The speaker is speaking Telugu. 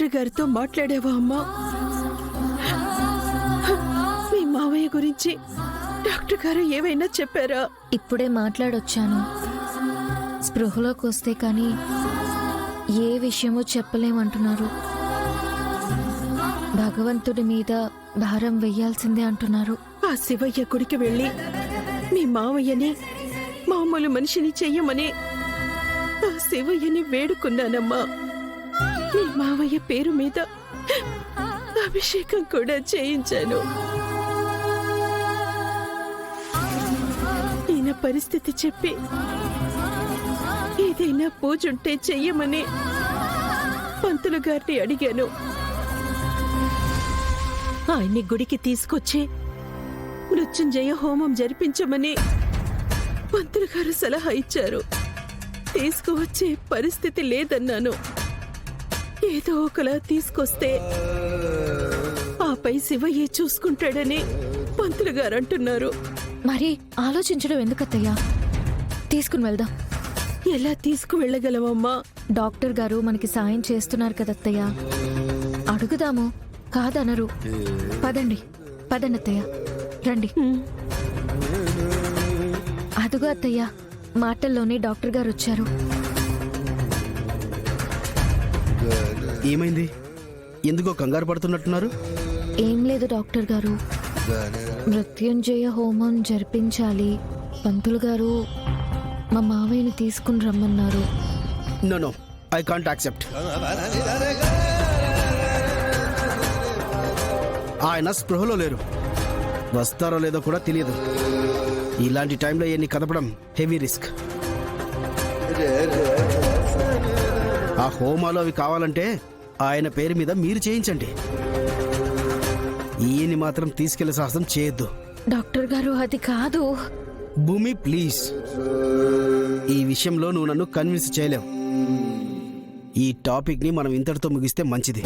డాక్టర్ గారితో మాట్లాడావా అమ్మా? మీ మావయ్య గురించి డాక్టర్ గారు ఏమైనా చెప్పారా? ఇప్పుడే మాట్లాడొచ్చాను. స్పృహలోకి వస్తే కానీ ఏ విషయమో చెప్పలేమంటున్నారు. భగవంతుడి మీద భారం వెయ్యాల్సిందే అంటున్నారు. ఆ శివయ్య గుడికి వెళ్ళి మీ మావయ్యని మామూలు మనిషిని చెయ్యమని ఆ శివయ్యని వేడుకున్నానమ్మా. మీ మావయ్య పేరు మీద అభిషేకం కూడా చేయించాను. ఈయన పరిస్థితి చెప్పి ఏదైనా పూజుంటే చెయ్యమని పంతులు గారిని అడిగాను. ఆయన్ని గుడికి తీసుకొచ్చి మృత్యుంజయ హోమం జరిపించమని పంతులు గారు సలహా ఇచ్చారు. తీసుకువచ్చే పరిస్థితి లేదన్నాను. ఏదో ఒకలా తీసుకొస్తే ఆపై శివయ్య చూసుకుంటాడని పంతులు గారు అంటున్నారు. మరి ఆలోచించడం ఎందుకత్తయ్యా? తీసుకుని వెళ్దాం. ఎలా తీసుకువెళ్ళగలమమ్మా? డాక్టర్ గారు మనకి సాయం చేస్తున్నారు కదత్తయ్యా, అడుగుదాము. కాదనరు. పదండి అత్తయ్య, రండి. అదుగు అత్తయ్య, మాటల్లోనే డాక్టర్ గారు వచ్చారు. ఏమైంది? ఎందుకో కంగారు పడుతున్నట్టున్నారు? ఏం లేదు డాక్టర్ గారు, మృత్యుంజయ హోమం జరిపించాలి. పంతులు గారు మా మావయ్యని తీసుకుని రమ్మన్నారు. No, I can't accept. ఆయన స్పృహలో లేరు. వస్తారో లేదో కూడా తెలియదు. ఇలాంటి టైంలో ఎన్ని కదపడం హెవీ రిస్క్. ఆ హోమాలు అవి కావాలంటే ఆయన పేరు మీద మీరు చేయించండి. ఈయన్ని మాత్రం తీసుకెళ్లే సాహసం చేయొద్దు. డాక్టర్ గారు అది కాదు. భూమి ప్లీజ్, ఈ విషయంలో నువ్వు నన్ను కన్విన్స్ చేయలేవు. ఈ టాపిక్ ని మనం ఇంతటితో ముగిస్తే మంచిది.